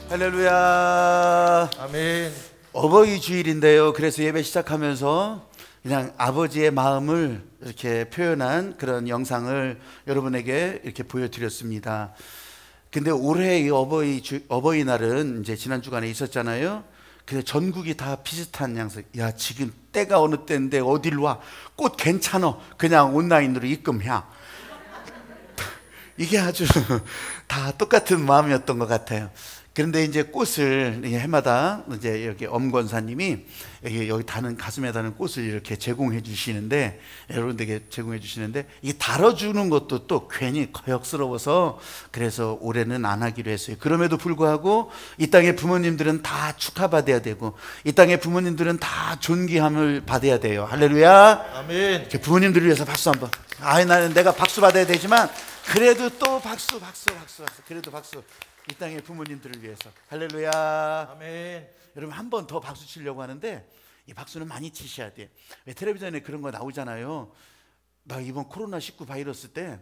할렐루야. 아멘. 어버이 주일인데요. 그래서 예배 시작하면서 그냥 아버지의 마음을 이렇게 표현한 그런 영상을 여러분에게 이렇게 보여드렸습니다. 근데 올해 이 어버이날은 이제 지난 주간에 있었잖아요. 근데 전국이 다 비슷한 양상. 야, 지금 때가 어느 때인데 어딜 와? 꽃 괜찮어. 그냥 온라인으로 입금해. 이게 아주 다 똑같은 마음이었던 것 같아요. 그런데 이제 꽃을 해마다 이제 여기 엄권사님이 여기 다는 가슴에 다는 꽃을 이렇게 제공해 주시는데, 여러분들에게 제공해 주시는데, 이게 달아주는 것도 또 괜히 거역스러워서 그래서 올해는 안 하기로 했어요. 그럼에도 불구하고 이 땅의 부모님들은 다 축하받아야 되고, 이 땅의 부모님들은 다 존귀함을 받아야 돼요. 할렐루야. 아멘. 부모님들을 위해서 박수 한번. 나는 내가 박수 받아야 되지만 그래도 또 박수. 그래도 박수. 이 땅의 부모님들을 위해서. 할렐루야. 아멘. 여러분, 한 번 더 박수 치려고 하는데 이 박수는 많이 치셔야 돼. 왜 텔레비전에 그런 거 나오잖아요. 나 이번 코로나19 바이러스 때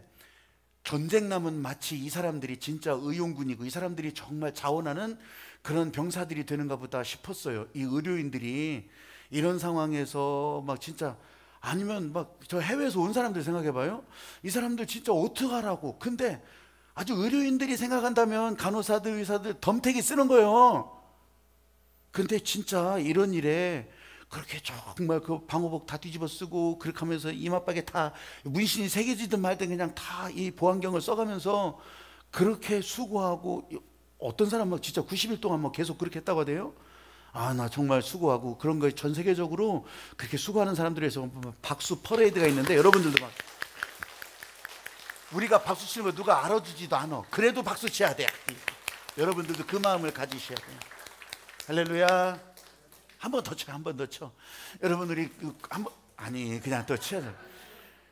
전쟁 남은 마치 이 사람들이 진짜 의용군이고 이 사람들이 정말 자원하는 그런 병사들이 되는가 보다 싶었어요. 이 의료인들이 이런 상황에서 막 진짜, 아니면 막 저 해외에서 온 사람들 생각해봐요. 이 사람들 진짜 어떡하라고. 근데 아주 의료인들이 생각한다면 간호사들, 의사들 덤태기 쓰는 거예요. 근데 진짜 이런 일에 그렇게 정말 그 방호복 다 뒤집어 쓰고 그렇게 하면서 이마박에 다 문신이 새겨지든 말든 그냥 다 이 보안경을 써가면서 그렇게 수고하고, 어떤 사람은 진짜 90일 동안 뭐 계속 그렇게 했다고 하대요. 아, 나 정말 수고하고, 그런 거 전 세계적으로 그렇게 수고하는 사람들에 의해서 박수 퍼레이드가 있는데, 여러분들도 막 우리가 박수 치는 거 누가 알아주지도 않아. 그래도 박수 쳐야 돼. 여러분들도 그 마음을 가지셔야 돼요. 할렐루야. 한 번 더 쳐, 한 번 더 쳐. 여러분, 우리 그냥 더 쳐야 돼.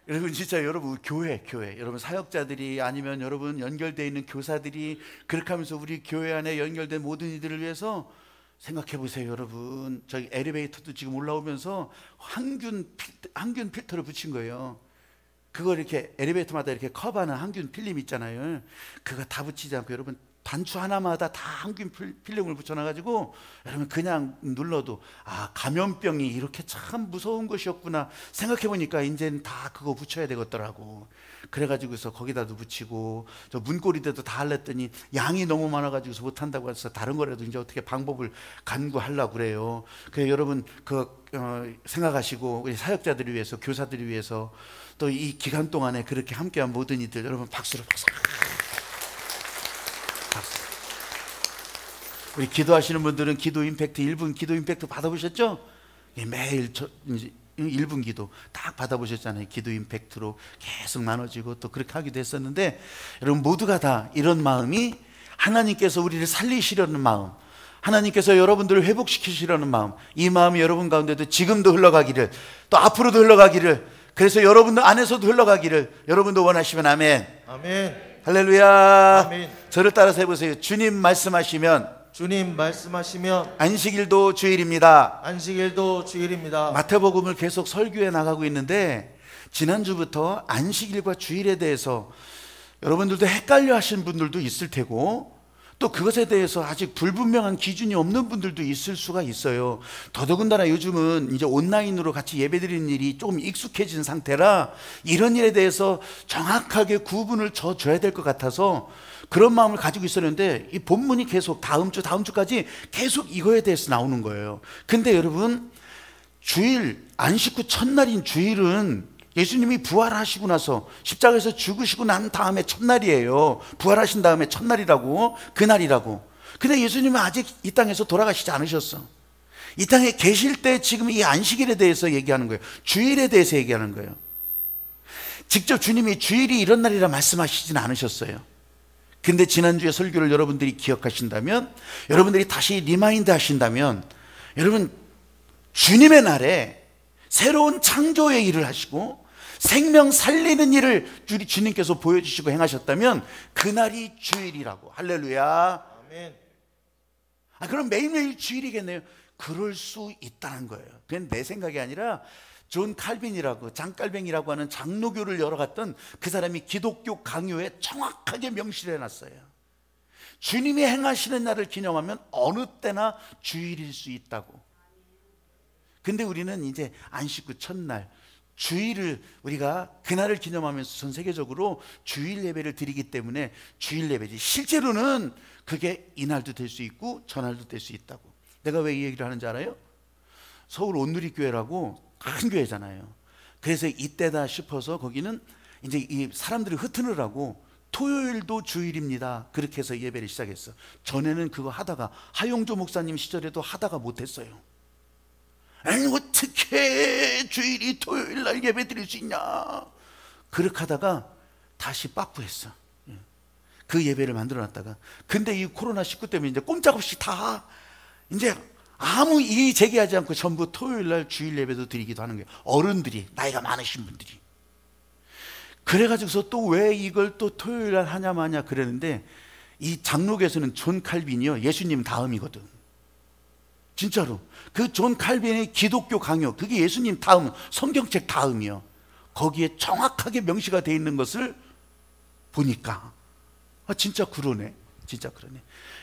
여러분, 진짜 여러분 교회 여러분 사역자들이, 아니면 여러분 연결되어 있는 교사들이 그렇게 하면서 우리 교회 안에 연결된 모든 이들을 위해서 생각해 보세요. 여러분, 저희 엘리베이터도 지금 올라오면서 항균 필터를 붙인 거예요. 그거 이렇게 엘리베이터마다 이렇게 커버하는 항균 필름 있잖아요. 그거 다 붙이지 않고 여러분 단추 하나마다 다 항균 필름을 붙여놔가지고 여러분 그냥 눌러도, 아, 감염병이 이렇게 참 무서운 것이었구나 생각해보니까 이제는 다 그거 붙여야 되겠더라고. 그래가지고서 거기다도 붙이고, 저 문고리대도 다 할랬더니 양이 너무 많아가지고서 못한다고 해서 다른 거라도 이제 어떻게 방법을 간구하려고 그래요. 그래서 여러분 생각하시고, 우리 사역자들을 위해서, 교사들을 위해서, 또 이 기간 동안에 그렇게 함께한 모든 이들 여러분 박수로 박수. 우리 기도하시는 분들은 기도 임팩트 1분 기도 임팩트 받아보셨죠? 매일 이제 1분 기도 딱 받아보셨잖아요. 기도 임팩트로 계속 나눠지고 또 그렇게 하기도 했었는데, 여러분 모두가 다 이런 마음이, 하나님께서 우리를 살리시려는 마음, 하나님께서 여러분들을 회복시키시려는 마음, 이 마음이 여러분 가운데도 지금도 흘러가기를, 또 앞으로도 흘러가기를, 그래서 여러분들 안에서도 흘러가기를 여러분도 원하시면 아멘. 아멘. 할렐루야. 아멘. 저를 따라서 해보세요. 주님 말씀하시면 안식일도 주일입니다. 안식일도 주일입니다. 마태복음을 계속 설교해 나가고 있는데, 지난주부터 안식일과 주일에 대해서 여러분들도 헷갈려 하신 분들도 있을 테고, 또 그것에 대해서 아직 불분명한 기준이 없는 분들도 있을 수가 있어요. 더더군다나 요즘은 이제 온라인으로 같이 예배드리는 일이 조금 익숙해진 상태라 이런 일에 대해서 정확하게 구분을 져줘야 될 것 같아서 그런 마음을 가지고 있었는데, 이 본문이 계속 다음 주까지 계속 이거에 대해서 나오는 거예요. 근데 여러분, 주일, 안식 후 첫날인 주일은 예수님이 부활하시고 나서 십자가에서 죽으시고 난 다음에 첫날이에요. 부활하신 다음에 첫날이라고, 그날이라고. 근데 예수님은 아직 이 땅에서 돌아가시지 않으셨어. 이 땅에 계실 때 지금 이 안식일에 대해서 얘기하는 거예요. 주일에 대해서 얘기하는 거예요. 직접 주님이 주일이 이런 날이라 말씀하시진 않으셨어요. 근데 지난주에 설교를 여러분들이 기억하신다면, 여러분들이 다시 리마인드 하신다면, 여러분 주님의 날에 새로운 창조의 일을 하시고 생명 살리는 일을 주님께서 보여주시고 행하셨다면 그날이 주일이라고. 할렐루야. 아멘. 그럼 매일매일 주일이겠네요. 그럴 수 있다는 거예요. 그건 내 생각이 아니라 존 칼빈이라고, 장깔뱅이라고 하는 장로교를 열어갔던 그 사람이 기독교 강요에 정확하게 명시해 놨어요. 주님이 행하시는 날을 기념하면 어느 때나 주일일 수 있다고. 근데 우리는 이제 안식구 첫날 주일을 우리가 그날을 기념하면서 전 세계적으로 주일 예배를 드리기 때문에 주일 예배지, 실제로는 그게 이날도 될 수 있고 저날도 될 수 있다고. 내가 왜 이 얘기를 하는지 알아요? 서울 온누리교회라고 큰 교회잖아요. 그래서 이때다 싶어서 거기는 이제 이 사람들이 흩으느라고 토요일도 주일입니다, 그렇게 해서 예배를 시작했어. 전에는 그거 하다가 하용조 목사님 시절에도 하다가 못했어요. 아니 어떻게 주일이 토요일 날 예배 드릴 수 있냐, 그렇게 하다가 다시 빠꾸했어. 그 예배를 만들어 놨다가, 근데 이 코로나19 때문에 이제 꼼짝없이 다 이제 아무 이의 제기하지 않고 전부 토요일 날 주일 예배도 드리기도 하는 거예요. 어른들이, 나이가 많으신 분들이. 그래가지고서 또 왜 이걸 또 토요일 날 하냐 마냐 그랬는데, 이 장로교에서는 존 칼빈이요, 예수님 다음이거든. 진짜로 그 존 칼빈의 기독교 강요, 그게 예수님 다음, 성경책 다음이요. 거기에 정확하게 명시가 되어 있는 것을 보니까 진짜 그러네, 진짜 그러네.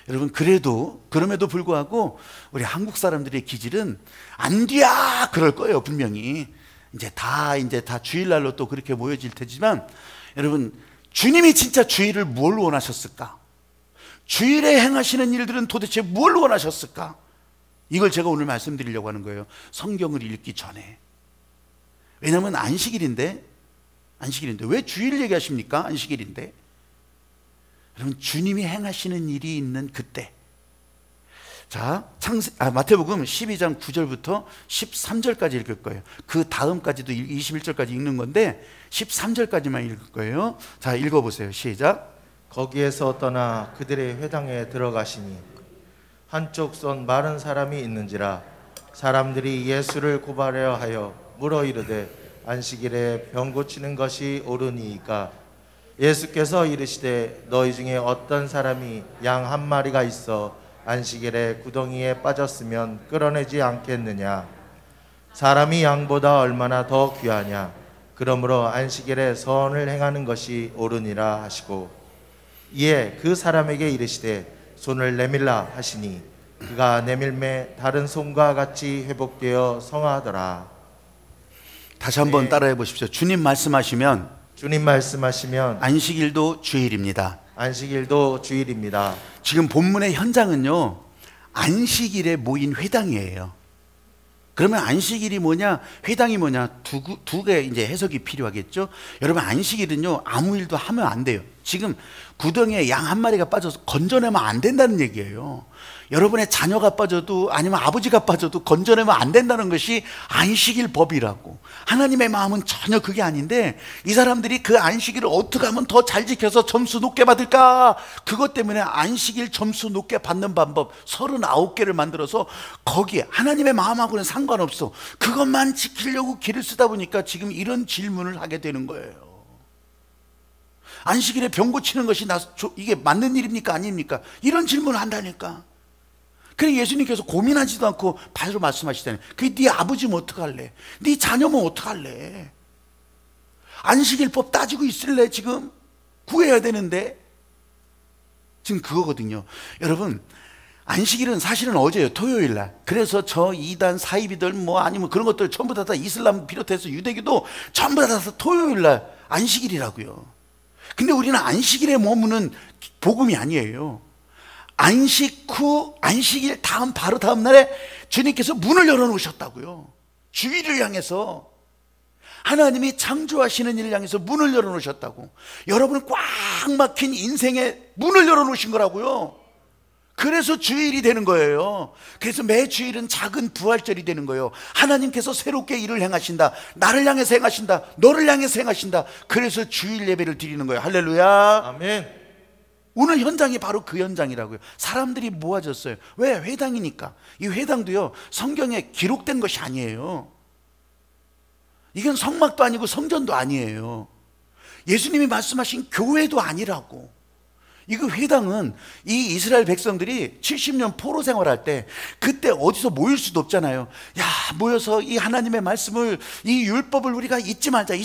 여러분, 그럼에도 불구하고 우리 한국 사람들의 기질은 안 돼야 그럴 거예요. 분명히 이제 다 주일날로 또 그렇게 모여질 테지만, 여러분, 주님이 진짜 주일을 뭘 원하셨을까? 주일에 행하시는 일들은 도대체 뭘 원하셨을까? 이걸 제가 오늘 말씀드리려고 하는 거예요. 성경을 읽기 전에. 왜냐하면 안식일인데 왜 주일 얘기하십니까? 안식일인데. 여러분, 주님이 행하시는 일이 있는 그때. 자, 마태복음 12장 9절부터 13절까지 읽을 거예요. 그 다음까지도 21절까지 읽는 건데 13절까지만 읽을 거예요. 자, 읽어보세요. 시작. 거기에서 떠나 그들의 회당에 들어가시니 한쪽 손 마른 사람이 있는지라 사람들이 예수를 고발하려 하여 물어 이르되 안식일에 병 고치는 것이 옳으니이까? 예수께서 이르시되 너희 중에 어떤 사람이 양 한 마리가 있어 안식일에 구덩이에 빠졌으면 끌어내지 않겠느냐? 사람이 양보다 얼마나 더 귀하냐? 그러므로 안식일에 선을 행하는 것이 옳으니라 하시고, 이에 그 사람에게 이르시되 손을 내밀라 하시니 그가 내밀매 다른 손과 같이 회복되어 성하더라. 다시 한번 따라해 보십시오. 주님 말씀하시면 안식일도 주일입니다. 안식일도 주일입니다. 지금 본문의 현장은요, 안식일에 모인 회당이에요. 그러면 안식일이 뭐냐, 회당이 뭐냐, 두 개 이제 해석이 필요하겠죠. 여러분, 안식일은요 아무 일도 하면 안 돼요. 지금 구덩이에 양 한 마리가 빠져서 건져내면 안 된다는 얘기예요. 여러분의 자녀가 빠져도, 아니면 아버지가 빠져도 건져내면 안 된다는 것이 안식일 법이라고. 하나님의 마음은 전혀 그게 아닌데, 이 사람들이 그 안식일을 어떻게 하면 더 잘 지켜서 점수 높게 받을까, 그것 때문에 안식일 점수 높게 받는 방법 39개를 만들어서 거기에 하나님의 마음하고는 상관없어, 그것만 지키려고 길을 쓰다 보니까 지금 이런 질문을 하게 되는 거예요. 안식일에 병 고치는 것이 이게 맞는 일입니까 아닙니까? 이런 질문을 한다니까. 그래, 예수님께서 고민하지도 않고 바로 말씀하시잖아요. 그게 네 아버지면 어떡할래? 네 자녀면 어떡할래? 안식일법 따지고 있을래? 지금 구해야 되는데. 지금 그거거든요. 여러분, 안식일은 사실은 어제예요, 토요일날. 그래서 저 이단 사이비들 아니면 그런 것들 전부 다 이슬람 비롯해서 유대교도 전부 다 토요일날 안식일이라고요. 근데 우리는 안식일에 머무는 복음이 아니에요. 안식일 바로 다음 날에 주님께서 문을 열어놓으셨다고요. 주일을 향해서, 하나님이 창조하시는 일을 향해서 문을 열어놓으셨다고. 여러분은 꽉 막힌 인생에 문을 열어놓으신 거라고요. 그래서 주일이 되는 거예요. 그래서 매 주일은 작은 부활절이 되는 거예요. 하나님께서 새롭게 일을 행하신다, 나를 향해서 행하신다, 너를 향해서 행하신다. 그래서 주일 예배를 드리는 거예요. 할렐루야. 아멘. 오늘 현장이 바로 그 현장이라고요. 사람들이 모아졌어요. 왜? 회당이니까. 이 회당도요, 성경에 기록된 것이 아니에요. 이건 성막도 아니고 성전도 아니에요. 예수님이 말씀하신 교회도 아니라고. 이거 회당은 이 이스라엘 백성들이 70년 포로 생활할 때 그때 어디서 모일 수도 없잖아요. 야, 모여서 이 하나님의 말씀을, 이 율법을 우리가 잊지 말자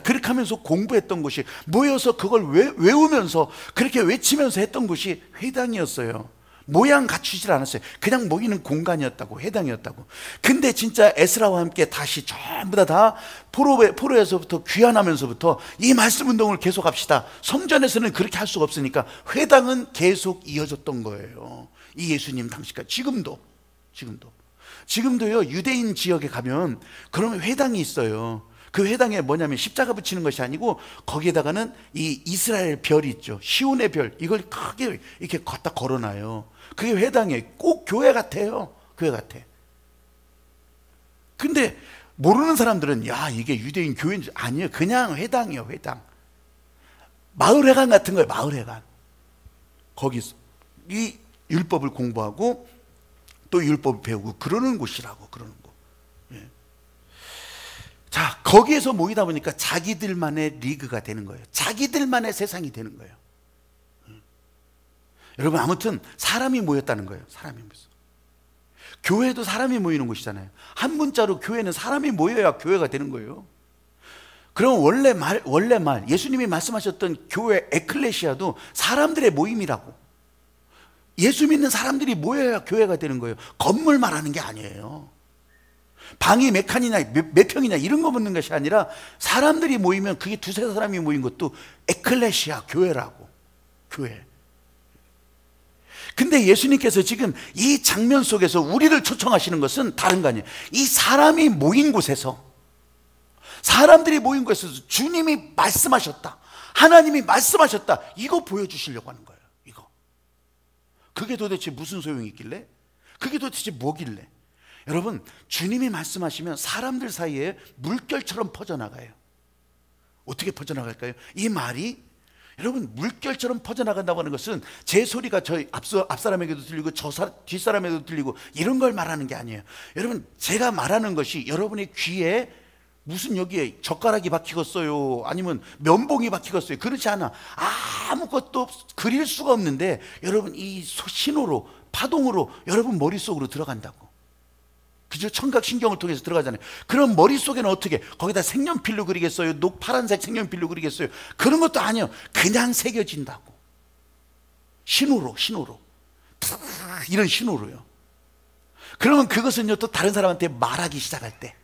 그렇게 하면서 공부했던 곳이, 모여서 그걸 외우면서 그렇게 외치면서 했던 곳이 회당이었어요. 모양 갖추질 않았어요. 그냥 모이는 공간이었다고, 회당이었다고. 근데 진짜 에스라와 함께 다시 전부 다 포로에서부터 귀환하면서부터 이 말씀 운동을 계속합시다. 성전에서는 그렇게 할 수가 없으니까 회당은 계속 이어졌던 거예요. 이 예수님 당시까지. 지금도요, 유대인 지역에 가면 그러면 회당이 있어요. 그 회당에 뭐냐면 십자가 붙이는 것이 아니고 거기에다가는 이 이스라엘 별이 있죠. 시온의 별, 이걸 크게 이렇게 갖다 걸어놔요. 그게 회당에 꼭 교회 같아요. 교회 같아. 근데 모르는 사람들은 야, 이게 유대인 교회인지. 아니에요. 그냥 회당이에요. 회당. 마을회관 같은 거예요. 마을회관. 거기서 이 율법을 공부하고 또 율법을 배우고 그러는 곳이라고. 그러는 곳. 예. 자, 거기에서 모이다 보니까 자기들만의 리그가 되는 거예요. 자기들만의 세상이 되는 거예요. 여러분, 아무튼 사람이 모였다는 거예요. 사람이 모였어. 교회도 사람이 모이는 곳이잖아요. 한 문자로 교회는 사람이 모여야 교회가 되는 거예요. 그럼 원래 말 예수님이 말씀하셨던 교회 에클레시아도 사람들의 모임이라고. 예수 믿는 사람들이 모여야 교회가 되는 거예요. 건물 말하는 게 아니에요. 방이 몇 칸이냐 몇 평이냐 이런 거 묻는 것이 아니라 사람들이 모이면 그게 두세 사람이 모인 것도 에클레시아, 교회라고. 교회. 근데 예수님께서 지금 이 장면 속에서 우리를 초청하시는 것은 다른 거 아니에요. 이 사람이 모인 곳에서, 사람들이 모인 곳에서 주님이 말씀하셨다, 하나님이 말씀하셨다, 이거 보여주시려고 하는 거예요. 이거. 그게 도대체 무슨 소용이 있길래? 그게 도대체 뭐길래? 여러분, 주님이 말씀하시면 사람들 사이에 물결처럼 퍼져나가요. 어떻게 퍼져나갈까요? 이 말이 여러분, 물결처럼 퍼져나간다고 하는 것은 제 소리가 저희 앞사람에게도 들리고 뒷사람에게도 들리고 이런 걸 말하는 게 아니에요. 여러분, 제가 말하는 것이 여러분의 귀에 무슨 여기에 젓가락이 박히겠어요, 아니면 면봉이 박히겠어요, 그렇지 않아. 아무것도 그릴 수가 없는데 여러분, 이 신호로, 파동으로 여러분 머릿속으로 들어간다고. 그죠? 청각신경을 통해서 들어가잖아요. 그럼 머릿속에는 어떻게, 거기다 색연필로 그리겠어요? 파란색 색연필로 그리겠어요? 그런 것도 아니에요. 그냥 새겨진다고. 신호로 이런 신호로요. 그러면 그것은요, 또 다른 사람한테 말하기 시작할 때,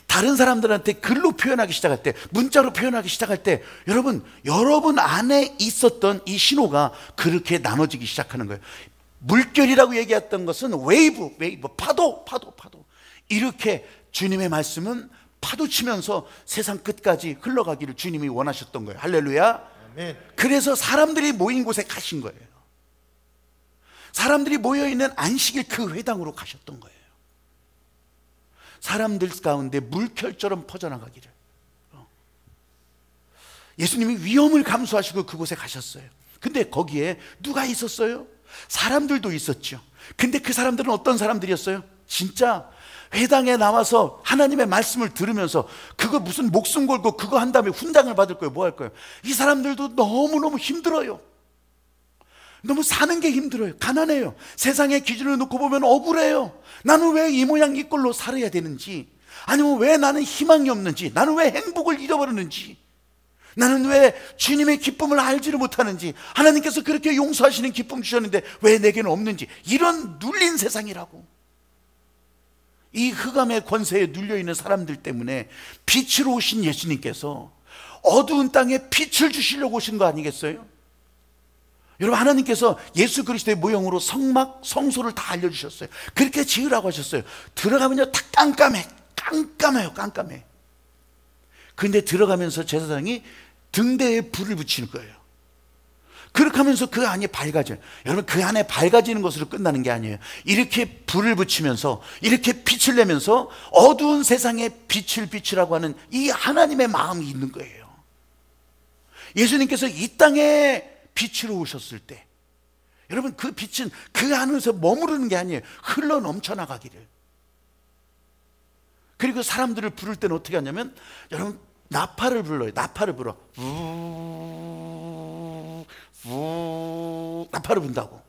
다른 사람들한테 글로 표현하기 시작할 때, 문자로 표현하기 시작할 때, 여러분 안에 있었던 이 신호가 그렇게 나눠지기 시작하는 거예요. 물결이라고 얘기했던 것은 웨이브, 파도. 이렇게 주님의 말씀은 파도 치면서 세상 끝까지 흘러가기를 주님이 원하셨던 거예요. 할렐루야. 아멘. 그래서 사람들이 모인 곳에 가신 거예요. 사람들이 모여있는 안식일 그 회당으로 가셨던 거예요. 사람들 가운데 물결처럼 퍼져나가기를. 예수님이 위험을 감수하시고 그곳에 가셨어요. 근데 거기에 누가 있었어요? 사람들도 있었죠. 근데 그 사람들은 어떤 사람들이었어요? 진짜 회당에 나와서 하나님의 말씀을 들으면서 그거 무슨 목숨 걸고 그거 한 다음에 훈장을 받을 거예요? 뭐 할 거예요? 이 사람들도 너무너무 힘들어요. 너무 사는 게 힘들어요. 가난해요. 세상의 기준을 놓고 보면 억울해요. 나는 왜 이 모양 이 꼴로 살아야 되는지, 아니면 왜 나는 희망이 없는지, 나는 왜 행복을 잃어버렸는지, 나는 왜 주님의 기쁨을 알지를 못하는지, 하나님께서 그렇게 용서하시는 기쁨 주셨는데 왜 내게는 없는지, 이런 눌린 세상이라고. 이 흑암의 권세에 눌려있는 사람들 때문에 빛으로 오신 예수님께서 어두운 땅에 빛을 주시려고 오신 거 아니겠어요? 여러분, 하나님께서 예수 그리스도의 모형으로 성막, 성소를 다 알려주셨어요. 그렇게 지으라고 하셨어요. 들어가면요, 다 깜깜해요. 근데 들어가면서 제사장이 등대에 불을 붙이는 거예요. 그렇게 하면서 그 안이 밝아져요. 여러분, 그 안에 밝아지는 것으로 끝나는 게 아니에요. 이렇게 불을 붙이면서, 이렇게 빛을 내면서 어두운 세상에 빛을 비추라고 하는 이 하나님의 마음이 있는 거예요. 예수님께서 이 땅에 빛으로 오셨을 때, 여러분, 그 빛은 그 안에서 머무르는 게 아니에요. 흘러 넘쳐나가기를. 그리고 사람들을 부를 때는 어떻게 하냐면, 여러분, 나팔을 불러요. 나팔을 불어. 우 나팔을 분다고.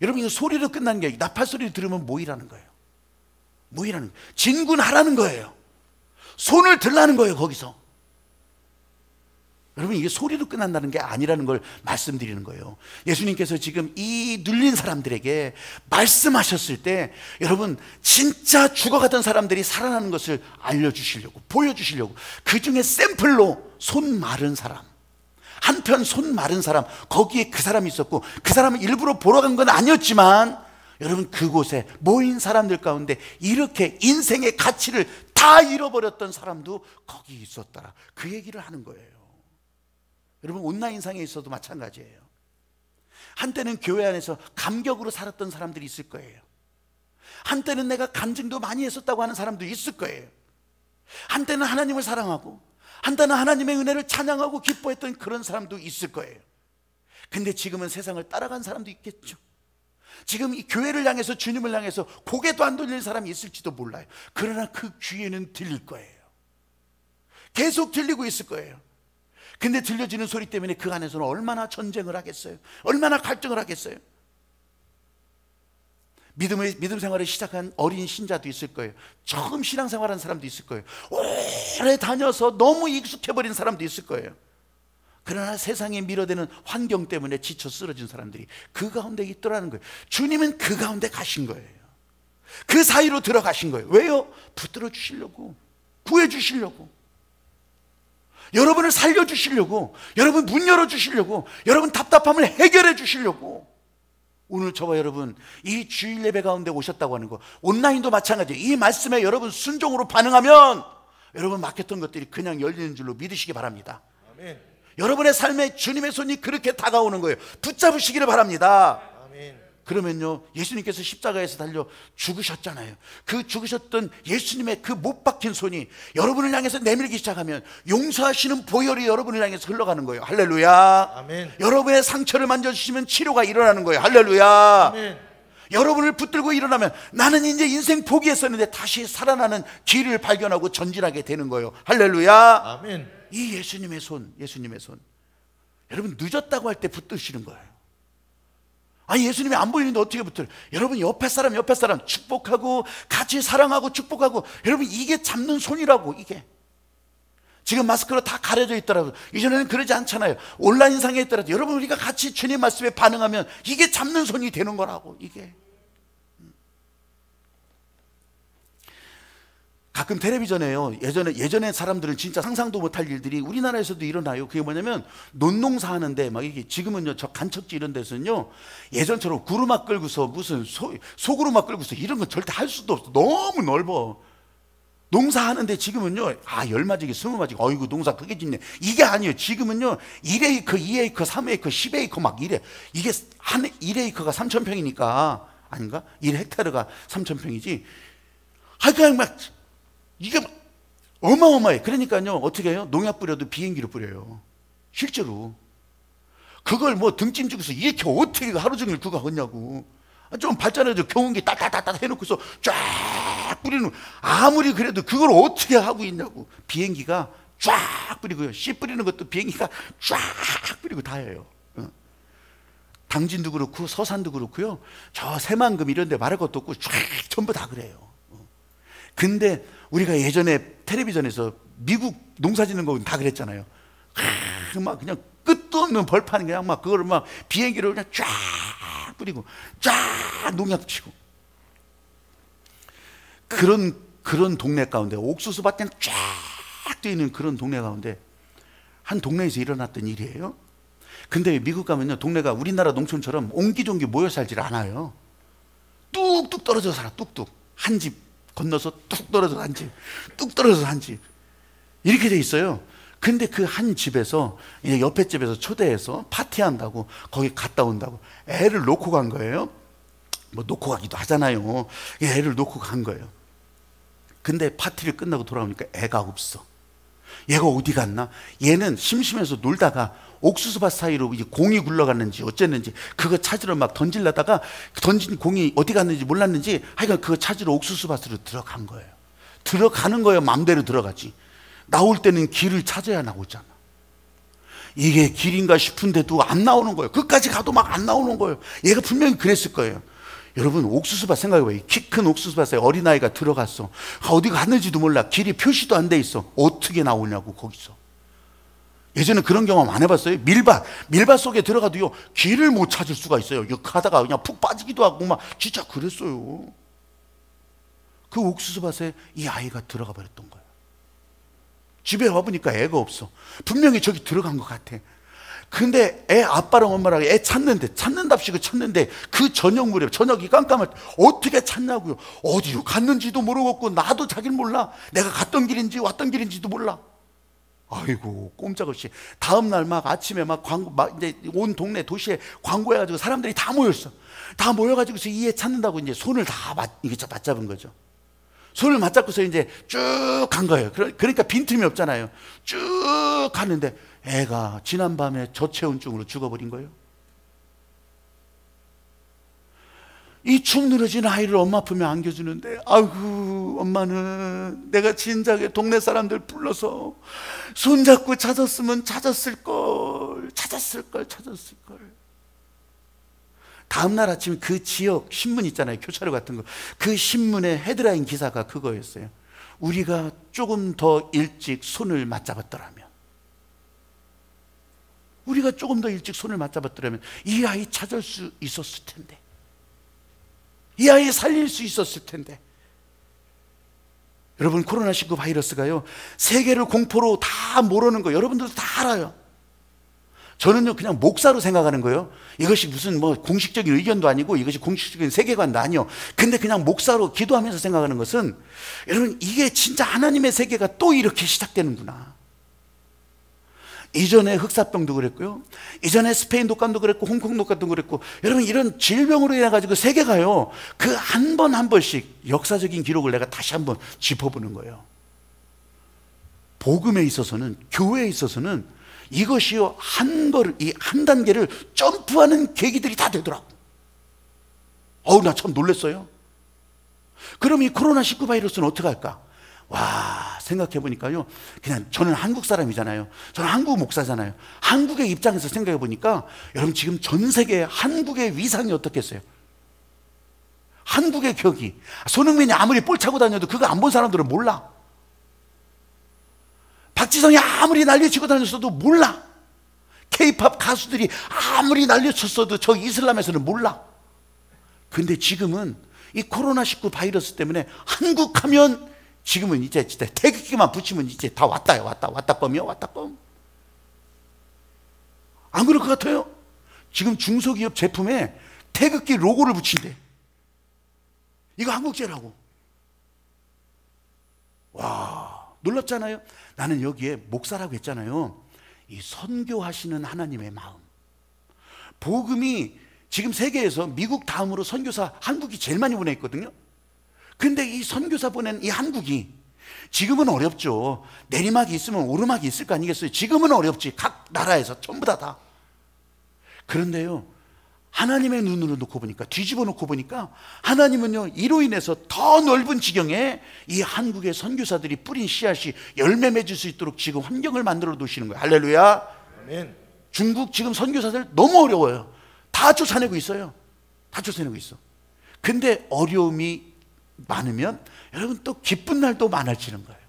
여러분 이거 소리로 끝나는 게 아니라 나팔 소리를 들으면 모이라는 거예요. 모이라는 거예요. 진군하라는 거예요. 손을 들라는 거예요. 거기서. 여러분 이게 소리로 끝난다는 게 아니라는 걸 말씀드리는 거예요. 예수님께서 지금 이 눌린 사람들에게 말씀하셨을 때 여러분 진짜 죽어가던 사람들이 살아나는 것을 알려주시려고, 보여주시려고, 그 중에 샘플로 손 마른 사람, 한편 손 마른 사람, 거기에 그 사람이 있었고, 그 사람은 일부러 보러 간 건 아니었지만 여러분 그곳에 모인 사람들 가운데 이렇게 인생의 가치를 다 잃어버렸던 사람도 거기 있었더라. 그 얘기를 하는 거예요. 여러분 온라인상에 있어도 마찬가지예요. 한때는 교회 안에서 감격으로 살았던 사람들이 있을 거예요. 한때는 내가 간증도 많이 했었다고 하는 사람도 있을 거예요. 한때는 하나님을 사랑하고, 한때는 하나님의 은혜를 찬양하고 기뻐했던 그런 사람도 있을 거예요. 근데 지금은 세상을 따라간 사람도 있겠죠. 지금 이 교회를 향해서, 주님을 향해서 고개도 안 돌릴 사람이 있을지도 몰라요. 그러나 그 귀에는 들릴 거예요. 계속 들리고 있을 거예요. 근데 들려지는 소리 때문에 그 안에서는 얼마나 전쟁을 하겠어요? 얼마나 갈등을 하겠어요? 믿음 생활을 시작한 어린 신자도 있을 거예요. 처음 신앙생활한 사람도 있을 거예요. 오래 다녀서 너무 익숙해버린 사람도 있을 거예요. 그러나 세상에 밀어대는 환경 때문에 지쳐 쓰러진 사람들이 그 가운데 있더라는 거예요. 주님은 그 가운데 가신 거예요. 그 사이로 들어가신 거예요. 왜요? 붙들어 주시려고, 구해 주시려고, 여러분을 살려주시려고, 여러분 문 열어주시려고, 여러분 답답함을 해결해 주시려고. 오늘 저와 여러분 이 주일 예배 가운데 오셨다고 하는 거, 온라인도 마찬가지예요. 이 말씀에 여러분 순종으로 반응하면 여러분 막혔던 것들이 그냥 열리는 줄로 믿으시기 바랍니다. 아멘. 여러분의 삶에 주님의 손이 그렇게 다가오는 거예요. 붙잡으시기를 바랍니다. 아멘. 그러면요, 예수님께서 십자가에서 달려 죽으셨잖아요. 그 죽으셨던 예수님의 그 못 박힌 손이 여러분을 향해서 내밀기 시작하면 용서하시는 보혈이 여러분을 향해서 흘러가는 거예요. 할렐루야. 아멘. 여러분의 상처를 만져주시면 치료가 일어나는 거예요. 할렐루야. 아멘. 여러분을 붙들고 일어나면 나는 이제 인생 포기했었는데 다시 살아나는 길을 발견하고 전진하게 되는 거예요. 할렐루야. 아멘. 이 예수님의 손, 예수님의 손, 여러분 늦었다고 할 때 붙드시는 거예요. 아니 예수님이 안 보이는데 어떻게 붙어요? 여러분 옆에 사람 축복하고 같이 사랑하고 축복하고, 여러분 이게 잡는 손이라고. 이게 지금 마스크로 다 가려져 있더라도, 이전에는 그러지 않잖아요. 온라인상에 있더라도 여러분 우리가 같이 주님 말씀에 반응하면 이게 잡는 손이 되는 거라고. 이게 가끔 텔레비전에요, 예전에 사람들은 진짜 상상도 못할 일들이 우리나라에서도 일어나요. 그게 뭐냐면 논농사 하는데 막 이게, 지금은요 저 간척지 이런 데서는요 예전처럼 구루마 끌고서 무슨 소구루마 끌고서 이런 건 절대 할 수도 없어. 너무 넓어. 농사하는데 지금은요, 열 마지기 20마지기 어이구 농사 크게 짓네, 이게 아니에요. 지금은요 1에이커 2에이커 3에이커 10에이커 막 이래. 이게 한 1에이커가 3,000평이니까 아닌가? 1헥타르가 3,000평이지. 그냥 막 이게 어마어마해. 그러니까요 어떻게 해요? 농약 뿌려도 비행기로 뿌려요. 실제로 그걸 뭐 등짐 지고서 이렇게 어떻게 하루 종일 그거 하냐고. 좀 발전해도 경운기 따따따따 해놓고서 쫙 뿌리는, 아무리 그래도 그걸 어떻게 하고 있냐고. 비행기가 쫙 뿌리고요, 씨 뿌리는 것도 비행기가 쫙 뿌리고 다 해요. 당진도 그렇고 서산도 그렇고요, 저 새만금 이런 데 말할 것도 없고 쫙 전부 다 그래요. 근데 우리가 예전에 텔레비전에서 미국 농사 짓는 거 다 그랬잖아요. 막 그냥 끝도 없는 벌판, 그냥 막 그거를 막 비행기로 그냥 쫙 뿌리고 쫙 농약 치고. 그런 동네 가운데, 옥수수밭에 쫙 뛰어 있는 그런 동네 가운데 한 동네에서 일어났던 일이에요. 근데 미국 가면요, 동네가 우리나라 농촌처럼 옹기종기 모여 살질 않아요. 뚝뚝 떨어져 살아. 뚝뚝. 한 집 건너서 뚝 떨어져서 한 집, 뚝 떨어져서 한 집, 이렇게 돼 있어요. 근데 그 한 집에서 옆에 집에서 초대해서 파티한다고 거기 갔다 온다고 애를 놓고 간 거예요. 뭐 놓고 가기도 하잖아요. 애를 놓고 간 거예요. 근데 파티를 끝나고 돌아오니까 애가 없어. 얘가 어디 갔나? 얘는 심심해서 놀다가 옥수수밭 사이로 이제 공이 굴러갔는지 어쨌는지 그거 찾으러 막 던지려다가 던진 공이 어디 갔는지 몰랐는지 하여간 그거 찾으러 옥수수밭으로 들어간 거예요. 들어가는 거예요. 마음대로 들어가지. 나올 때는 길을 찾아야 나오잖아. 이게 길인가 싶은데도 안 나오는 거예요. 끝까지 가도 막 안 나오는 거예요. 얘가 분명히 그랬을 거예요. 여러분, 옥수수밭 생각해봐요. 키 큰 옥수수밭에 어린아이가 들어갔어. 어디 갔는지도 몰라. 길이 표시도 안 돼 있어. 어떻게 나오냐고, 거기서. 예전에 그런 경험 안 해봤어요? 밀밭 속에 들어가도요, 길을 못 찾을 수가 있어요. 이거 가다가 그냥 푹 빠지기도 하고, 막, 진짜 그랬어요. 그 옥수수밭에 이 아이가 들어가 버렸던 거예요. 집에 와보니까 애가 없어. 분명히 저기 들어간 것 같아. 근데 애 아빠랑 엄마랑 애 찾는답시고 찾는데 그 저녁 무렵, 저녁이 깜깜할 때 어떻게 찾냐고요. 어디로 갔는지도 모르겠고 나도 자기를 몰라. 내가 갔던 길인지 왔던 길인지도 몰라. 아이고, 꼼짝없이 다음날 막 아침에 막 광고, 막 이제 온 동네 도시에 광고해가지고 사람들이 다 모였어. 다 모여가지고서 이 애 찾는다고 이제 손을 다 맞잡은 거죠. 손을 맞잡고서 이제 쭉 간 거예요. 그러니까 빈틈이 없잖아요. 쭉 가는데 애가 지난밤에 저체온증으로 죽어버린 거예요. 이 축 늘어진 아이를 엄마 품에 안겨주는데, 아이고, 엄마는 내가 진작에 동네 사람들 불러서 손잡고 찾았을 걸. 다음날 아침 그 지역 신문 있잖아요. 교차로 같은 거. 그 신문의 헤드라인 기사가 그거였어요. 우리가 조금 더 일찍 손을 맞잡았더라면, 이 아이 찾을 수 있었을 텐데, 이 아이 살릴 수 있었을 텐데. 여러분, 코로나19 바이러스가요, 세계를 공포로 다 모르는 거 여러분들도 다 알아요. 저는요, 그냥 목사로 생각하는 거예요. 이것이 무슨 뭐 공식적인 의견도 아니고 이것이 공식적인 세계관도 아니요. 근데 그냥 목사로 기도하면서 생각하는 것은, 여러분, 이게 진짜 하나님의 세계가 또 이렇게 시작되는구나. 이전에 흑사병도 그랬고요, 이전에 스페인 독감도 그랬고, 홍콩 독감도 그랬고, 여러분, 이런 질병으로 인해 가지고 세계가요, 그 한 번 한 번씩 역사적인 기록을 내가 다시 한번 짚어보는 거예요. 복음에 있어서는, 교회에 있어서는 이것이요, 이 한 단계를 점프하는 계기들이 다 되더라고. 나 참 놀랐어요. 그럼 이 코로나19 바이러스는 어떻게 할까? 와, 생각해 보니까요, 그냥 저는 한국 사람이잖아요. 저는 한국 목사잖아요. 한국의 입장에서 생각해 보니까, 여러분, 지금 전 세계 한국의 위상이 어떻겠어요? 한국의 격이, 손흥민이 아무리 볼 차고 다녀도 그거 안 본 사람들은 몰라. 박지성이 아무리 난리치고 다녔어도 몰라. K-팝 가수들이 아무리 난리쳤어도 저 이슬람에서는 몰라. 근데 지금은 이 코로나19 바이러스 때문에 한국 하면 지금은 이제 진짜 태극기만 붙이면 이제 다 왔다요. 왔다 껌이요. 왔다 껌. 안 그럴 것 같아요? 지금 중소기업 제품에 태극기 로고를 붙인대. 이거 한국제라고. 와, 놀랍잖아요. 나는 여기에 목사라고 했잖아요. 이 선교하시는 하나님의 마음. 복음이 지금 세계에서 미국 다음으로 선교사 한국이 제일 많이 보내있거든요. 근데 이 선교사 보낸 이 한국이, 지금은 어렵죠. 내리막이 있으면 오르막이 있을 거 아니겠어요? 지금은 어렵지. 각 나라에서 전부 다. 그런데요, 하나님의 눈으로 놓고 보니까, 뒤집어 놓고 보니까, 하나님은요, 이로 인해서 더 넓은 지경에 이 한국의 선교사들이 뿌린 씨앗이 열매 맺을 수 있도록 지금 환경을 만들어 놓으시는 거예요. 할렐루야. 아멘. 중국 지금 선교사들 너무 어려워요. 다 쫓아내고 있어요. 다 쫓아내고 있어. 근데 어려움이 많으면 여러분 또 기쁜 날도 많아지는 거예요.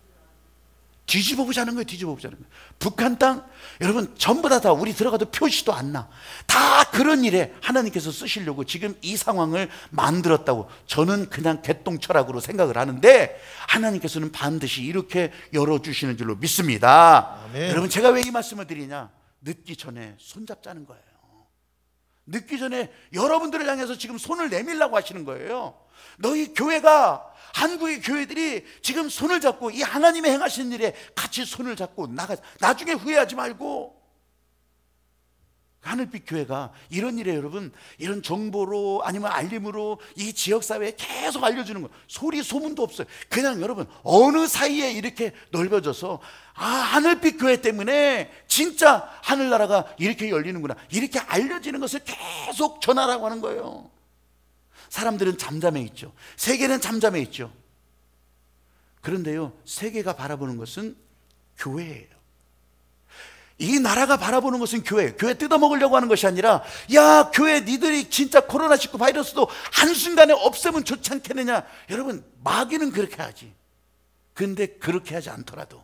뒤집어 보자는 거예요. 뒤집어 보자는 거예요. 북한 땅, 여러분 전부 다 우리 들어가도 표시도 안 나. 다 그런 일에 하나님께서 쓰시려고 지금 이 상황을 만들었다고 저는 그냥 개똥철학으로 생각을 하는데, 하나님께서는 반드시 이렇게 열어주시는 줄로 믿습니다. 아멘. 여러분, 제가 왜 이 말씀을 드리냐, 늦기 전에 손잡자는 거예요. 늦기 전에 여러분들을 향해서 지금 손을 내밀라고 하시는 거예요. 너희 교회가, 한국의 교회들이 지금 손을 잡고 이 하나님의 행하시는 일에 같이 손을 잡고 나중에 후회하지 말고. 하늘빛 교회가 이런 일에 여러분, 이런 정보로 아니면 알림으로 이 지역사회에 계속 알려주는 거, 소리 소문도 없어요. 그냥 여러분 어느 사이에 이렇게 넓어져서, 하늘빛 교회 때문에 진짜 하늘나라가 이렇게 열리는구나, 이렇게 알려지는 것을 계속 전하라고 하는 거예요. 사람들은 잠잠해 있죠. 세계는 잠잠해 있죠. 그런데요, 세계가 바라보는 것은 교회예요. 이 나라가 바라보는 것은 교회 뜯어먹으려고 하는 것이 아니라, 야, 교회 니들이 진짜 코로나19 바이러스도 한순간에 없애면 좋지 않겠느냐. 여러분, 마귀는 그렇게 하지. 근데 그렇게 하지 않더라도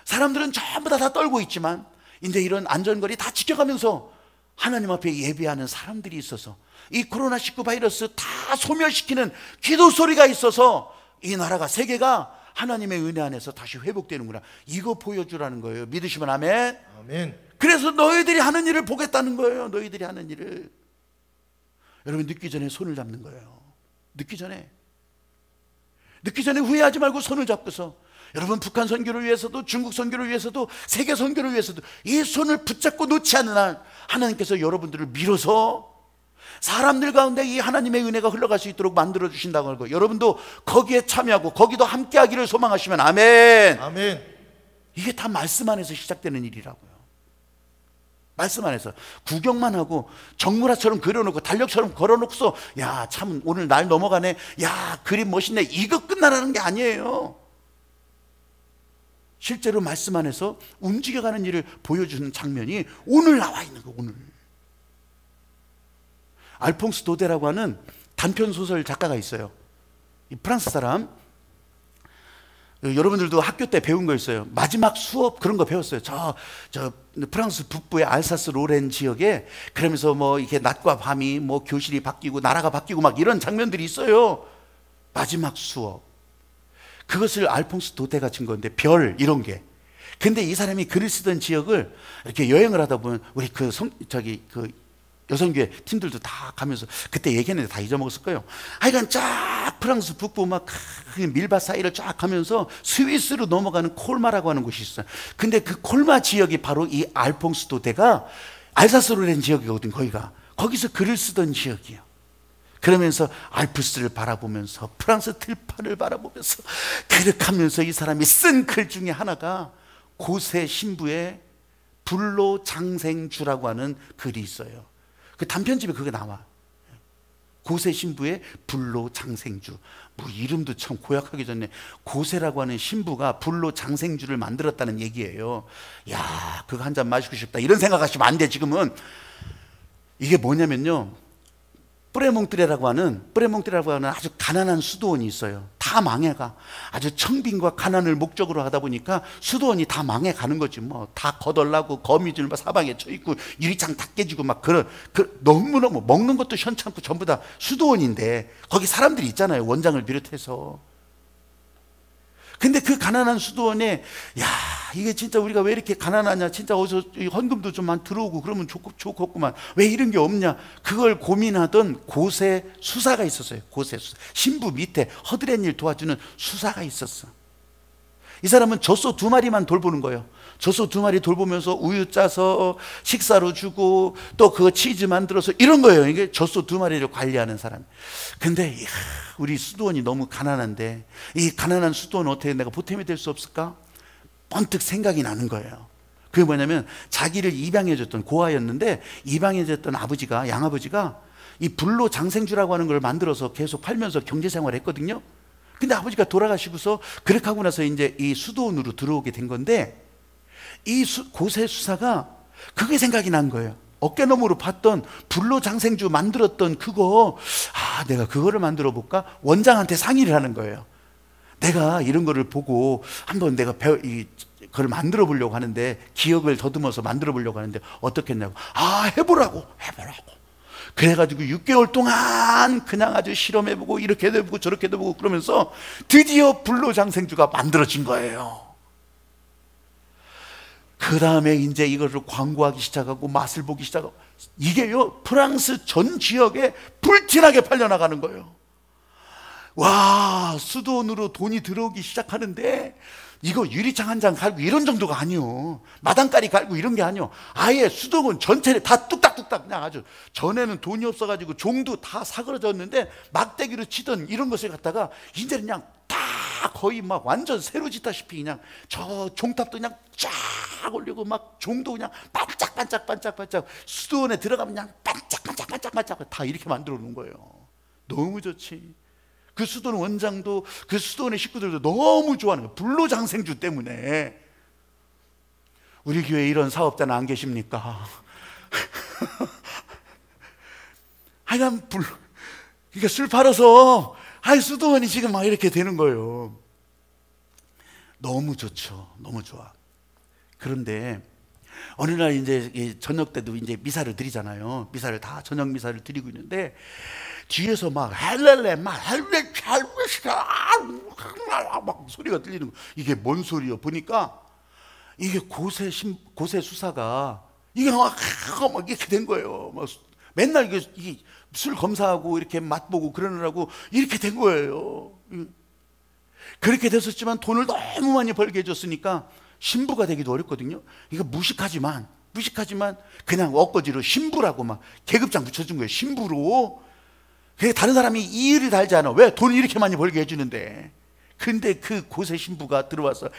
사람들은 전부 다 떨고 있지만 이제 이런 안전거리 다 지켜가면서 하나님 앞에 예배하는 사람들이 있어서 이 코로나19 바이러스 다 소멸시키는 기도 소리가 있어서 이 나라가, 세계가 하나님의 은혜 안에서 다시 회복되는구나. 이거 보여주라는 거예요. 믿으시면 아멘. 아멘. 그래서 너희들이 하는 일을 보겠다는 거예요. 너희들이 하는 일을. 여러분, 늦기 전에 손을 잡는 거예요. 늦기 전에 후회하지 말고 손을 잡고서, 여러분, 북한 선교를 위해서도, 중국 선교를 위해서도, 세계 선교를 위해서도 이 손을 붙잡고 놓지 않는 한 하나님께서 여러분들을 밀어서 사람들 가운데 이 하나님의 은혜가 흘러갈 수 있도록 만들어 주신다고 하고, 여러분도 거기에 참여하고 거기도 함께 하기를 소망하시면 아멘. 아멘. 이게 다 말씀 안에서 시작되는 일이라고요. 말씀 안에서 구경만 하고 정물화처럼 그려놓고 달력처럼 걸어놓고서, 야, 참 오늘 날 넘어가네, 야, 그림 멋있네, 이거 끝나라는 게 아니에요. 실제로 말씀 안에서 움직여가는 일을 보여주는 장면이 오늘 나와 있는 거예요. 오늘 알퐁스 도데라고 하는 단편소설 작가가 있어요. 이 프랑스 사람. 여러분들도 학교 때 배운 거 있어요. 마지막 수업 그런 거 배웠어요. 저 프랑스 북부의 알사스 로렌 지역에, 그러면서 뭐 이렇게 낮과 밤이 뭐 교실이 바뀌고 나라가 바뀌고 막 이런 장면들이 있어요. 마지막 수업. 그것을 알퐁스 도데가 친 건데, 별 이런 게. 근데 이 사람이 글을 쓰던 지역을 이렇게 여행을 하다 보면 우리 그 여성교회 팀들도 다 가면서, 그때 얘기했는데 다 잊어먹었을 거예요. 하여간 쫙 프랑스 북부 막 밀밭 사이를 쫙 가면서 스위스로 넘어가는 콜마라고 하는 곳이 있어요. 근데 그 콜마 지역이 바로 이 알퐁스 도데가 알사스 로렌 지역이거든요. 거기서 글을 쓰던 지역이에요. 그러면서 알프스를 바라보면서, 프랑스 들판을 바라보면서 그렇게 이 사람이 쓴 글 중에 하나가 고세 신부의 불로장생주라고 하는 글이 있어요. 그 단편집에 그게 나와. 고세 신부의 불로장생주. 뭐 이름도 참 고약하게 졌네. 고세라고 하는 신부가 불로장생주를 만들었다는 얘기예요. 야, 그거 한 잔 마시고 싶다, 이런 생각하시면 안 돼. 지금은 이게 뭐냐면요, 뿌레몽뜨레라고 하는 아주 가난한 수도원이 있어요. 다 망해가. 아주 청빈과 가난을 목적으로 하다 보니까 수도원이 다 망해가는 거지. 뭐 다 거덜나고 거미줄 막 사방에 쳐 있고 유리창 다 깨지고 막 너무너무 먹는 것도 현찮고 전부 다 수도원인데 거기 사람들이 있잖아요. 원장을 비롯해서. 근데 그 가난한 수도원에, 야, 이게 진짜 우리가 왜 이렇게 가난하냐, 진짜 어디서 헌금도 좀만 들어오고 그러면 좋겠구만, 왜 이런 게 없냐, 그걸 고민하던 고세 수사가 있었어요. 고세 수사. 신부 밑에 허드렛 일 도와주는 수사가 있었어. 이 사람은 젖소 2마리만 돌보는 거예요. 젖소 2마리 돌보면서 우유 짜서 식사로 주고 또 그거 치즈 만들어서 이런 거예요. 이게 젖소 2마리를 관리하는 사람. 근데 우리 수도원이 너무 가난한데 이 가난한 수도원 어떻게 내가 보탬이 될 수 없을까? 번뜩 생각이 나는 거예요. 그게 뭐냐면, 자기를 입양해줬던 고아였는데 입양해줬던 아버지가, 양아버지가 이 불로장생주라고 하는 걸 만들어서 계속 팔면서 경제생활을 했거든요. 근데 아버지가 돌아가시고서 그렇게 하고 나서 이제 이 수도원으로 들어오게 된 건데, 이 고세 수사가 그게 생각이 난 거예요. 어깨너머로 봤던 불로장생주 만들었던 그거, 내가 그거를 만들어 볼까? 원장한테 상의를 하는 거예요. 내가 이런 거를 보고 한번 내가 그걸 만들어 보려고 하는데, 기억을 더듬어서 만들어 보려고 하는데 어떻겠냐고. 해보라고. 그래가지고 6개월 동안 그냥 아주 실험해보고 이렇게도 해보고 저렇게도 해보고 그러면서 드디어 불로장생주가 만들어진 거예요. 그 다음에 이제 이거를 광고하기 시작하고 맛을 보기 시작하고, 이게요, 프랑스 전 지역에 불티나게 팔려나가는 거예요. 와, 수도원으로 돈이 들어오기 시작하는데, 이거 유리창 한 장 갈고 이런 정도가 아니요. 마당까지 갈고 이런 게 아니요. 아예 수도원 전체를 다 뚝딱뚝딱 그냥 아주, 전에는 돈이 없어가지고 종도 다 사그러졌는데 막대기로 치던 이런 것을 갖다가 이제는 그냥 다 거의 막 완전 새로 짓다시피 그냥 저 종탑도 그냥 쫙 올리고 막 종도 그냥 반짝반짝 수도원에 들어가면 그냥 반짝반짝 다 이렇게 만들어 놓은 거예요. 너무 좋지. 그 수도원 원장도 그 수도원의 식구들도 너무 좋아하는 거예요. 불로장생주 때문에. 우리 교회에 이런 사업자는 안 계십니까? 하여간 그러니까 술 팔아서 수도원이 지금 막 이렇게 되는 거예요. 너무 좋죠. 너무 좋아. 그런데 어느 날 이제 저녁 때도 이제 미사를 드리잖아요. 미사를 다 저녁 미사를 드리고 있는데 뒤에서 막 할렐레 막 할렐레 막 소리가 들리는 거. 이게 뭔 소리요? 보니까 이게 고세 수사가 이게 막 이렇게 된 거예요. 막 맨날 이게 술 검사하고 이렇게 맛보고 그러느라고 이렇게 된 거예요. 그렇게 됐었지만 돈을 너무 많이 벌게 해줬으니까 신부가 되기도 어렵거든요. 이거 무식하지만 그냥 엇거지로 신부라고 막 계급장 붙여준 거예요. 신부로. 다른 사람이 이의를 달지 않아. 왜? 돈을 이렇게 많이 벌게 해주는데. 근데 그 고세 신부가 들어와서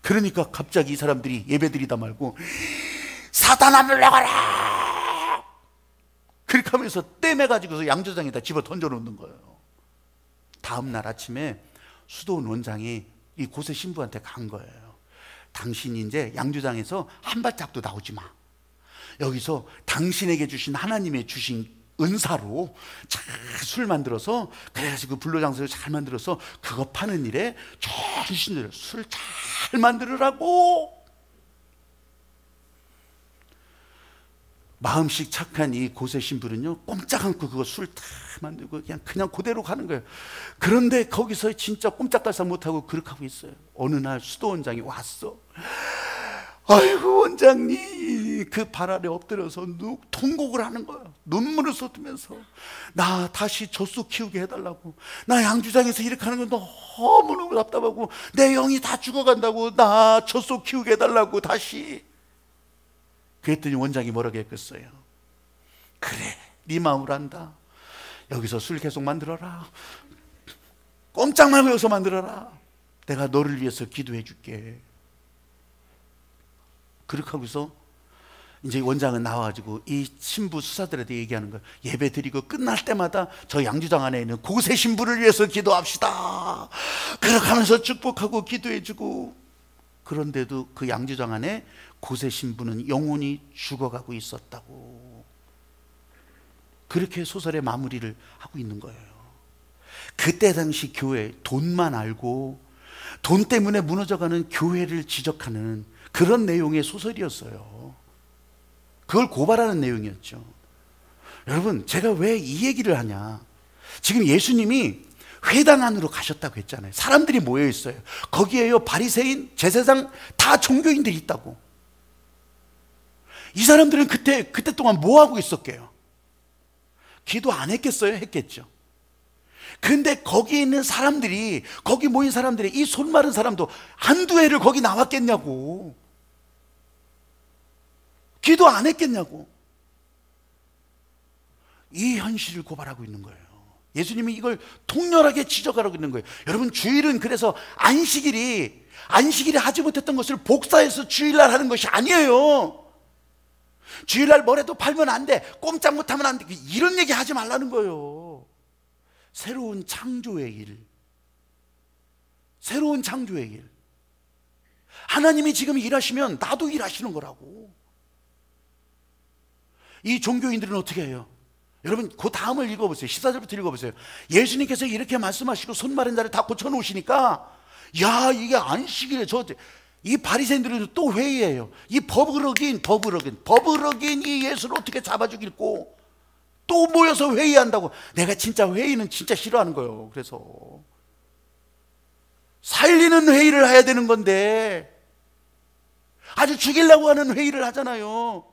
그러니까 갑자기 이 사람들이 예배드리다 말고 사탄아 물러가라! 그렇게 하면서 떼매가지고서 양조장에다 집어 던져놓는 거예요. 다음날 아침에 수도원 원장이 이 고세 신부한테 간 거예요. 당신이 이제 양조장에서 한 발짝도 나오지 마. 여기서 당신에게 주신 하나님의 주신 은사로 잘 술 만들어서, 그래서 그 불로장소를 잘 만들어서 그거 파는 일에 전신을 술 잘 만들으라고. 마음씩 착한 이 고세 신부는요, 꼼짝 않고 그거 술 다 만들고 그냥 그대로 가는 거예요. 그런데 거기서 진짜 꼼짝달싹 못하고 그렇게 하고 있어요. 어느 날 수도원장이 왔어. 아이고 원장님, 그 발 아래 엎드려서 통곡을 하는 거예요. 눈물을 쏟으면서 나 다시 젖소 키우게 해달라고, 나 양주장에서 이렇게 하는 건 너무너무 답답하고 내 영이 다 죽어간다고, 나 젖소 키우게 해달라고 다시. 그랬더니 원장이 뭐라고 했겠어요? 그래, 네 마음을 안다. 여기서 술 계속 만들어라. 꼼짝 말고 여기서 만들어라. 내가 너를 위해서 기도해 줄게. 그렇게 하고서 이제 원장은 나와가지고 이 신부 수사들한테 얘기하는 거예요. 예배 드리고 끝날 때마다 저 양주장 안에 있는 고세 신부를 위해서 기도합시다. 그렇게 하면서 축복하고 기도해 주고. 그런데도 그 양주장 안에 고세 신부는 영혼이 죽어가고 있었다고. 그렇게 소설의 마무리를 하고 있는 거예요. 그때 당시 교회, 돈만 알고 돈 때문에 무너져가는 교회를 지적하는 그런 내용의 소설이었어요. 그걸 고발하는 내용이었죠. 여러분, 제가 왜 이 얘기를 하냐? 지금 예수님이 회당 안으로 가셨다고 했잖아요. 사람들이 모여 있어요. 거기에요, 바리새인, 제사장 다 종교인들이 있다고. 이 사람들은 그때 동안 뭐 하고 있었게요? 기도 안 했겠어요? 했겠죠. 근데 거기에 있는 사람들이, 거기 모인 사람들이, 이 손 마른 사람도 한두 해를 거기 나왔겠냐고. 기도 안 했겠냐고. 이 현실을 고발하고 있는 거예요. 예수님이 이걸 통렬하게 지적하고 있는 거예요. 여러분, 주일은 그래서 안식일이 하지 못했던 것을 복사해서 주일날 하는 것이 아니에요. 주일날 뭐래도 팔면 안 돼, 꼼짝 못하면 안 돼, 이런 얘기 하지 말라는 거예요. 새로운 창조의 일, 새로운 창조의 일. 하나님이 지금 일하시면 나도 일하시는 거라고. 이 종교인들은 어떻게 해요? 여러분, 그 다음을 읽어보세요. 14절부터 읽어보세요. 예수님께서 이렇게 말씀하시고 손 마른 자를 다 고쳐놓으시니까, 야, 이게 안식일에 이 바리새인들은 또 회의해요. 이 버블어긴이 예수를 어떻게 잡아 죽일고 또 모여서 회의한다고. 내가 진짜 회의는 진짜 싫어하는 거예요. 그래서 살리는 회의를 해야 되는 건데 아주 죽이려고 하는 회의를 하잖아요.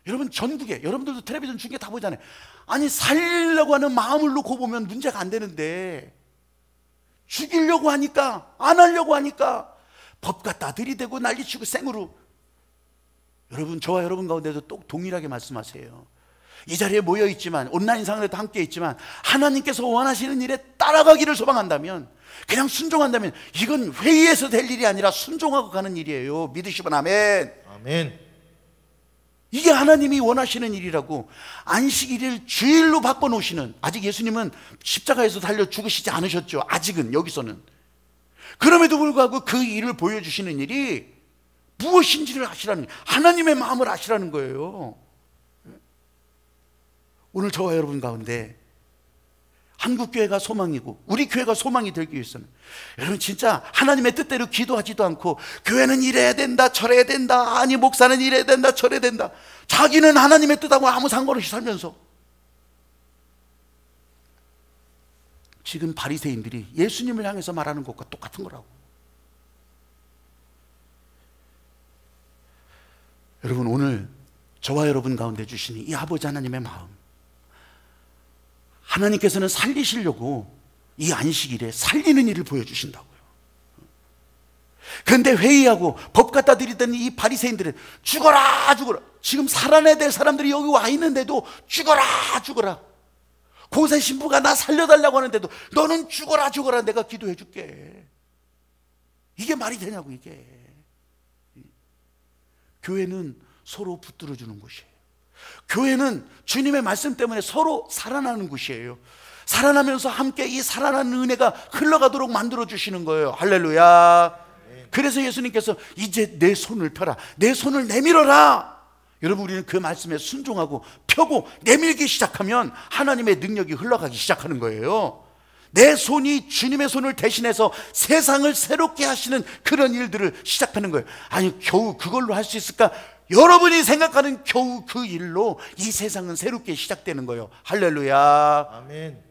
여러분, 전국에, 여러분들도 텔레비전 중계 다 보잖아요. 아니, 살리려고 하는 마음을 놓고 보면 문제가 안 되는데 죽이려고 하니까, 안 하려고 하니까 법 갖다 들이대고 난리치고 생으로. 여러분, 저와 여러분 가운데도 또 동일하게 말씀하세요. 이 자리에 모여있지만, 온라인상으로도 함께 있지만 하나님께서 원하시는 일에 따라가기를 소망한다면, 그냥 순종한다면 이건 회의에서 될 일이 아니라 순종하고 가는 일이에요. 믿으시면 아멘. 아멘. 이게 하나님이 원하시는 일이라고. 안식일을 주일로 바꿔놓으시는, 아직 예수님은 십자가에서 달려 죽으시지 않으셨죠. 아직은, 여기서는. 그럼에도 불구하고 그 일을 보여주시는 일이 무엇인지를 아시라는, 하나님의 마음을 아시라는 거예요. 오늘 저와 여러분 가운데 한국교회가 소망이고 우리 교회가 소망이 되기 위해서는, 여러분 진짜 하나님의 뜻대로 기도하지도 않고 교회는 이래야 된다 저래야 된다, 아니 목사는 이래야 된다 저래야 된다, 자기는 하나님의 뜻하고 아무 상관없이 살면서, 지금 바리새인들이 예수님을 향해서 말하는 것과 똑같은 거라고. 여러분 오늘 저와 여러분 가운데 주시는 이 아버지 하나님의 마음, 하나님께서는 살리시려고 이 안식일에 살리는 일을 보여주신다고요. 그런데 회의하고 법 갖다 드리던 이 바리새인들은 죽어라 죽어라, 지금 살아내야 될 사람들이 여기 와 있는데도 죽어라 죽어라, 고세 신부가 나 살려달라고 하는데도 너는 죽어라 죽어라, 내가 기도해 줄게. 이게 말이 되냐고. 이게 교회는 서로 붙들어 주는 곳이에요. 교회는 주님의 말씀 때문에 서로 살아나는 곳이에요. 살아나면서 함께 이 살아나는 은혜가 흘러가도록 만들어 주시는 거예요. 할렐루야. 그래서 예수님께서 이제 내 손을 펴라, 내 손을 내밀어라. 여러분 우리는 그 말씀에 순종하고 펴고 내밀기 시작하면 하나님의 능력이 흘러가기 시작하는 거예요. 내 손이 주님의 손을 대신해서 세상을 새롭게 하시는 그런 일들을 시작하는 거예요. 아니 겨우 그걸로 할 수 있을까? 여러분이 생각하는 겨우 그 일로 이 세상은 새롭게 시작되는 거예요. 할렐루야. 아멘.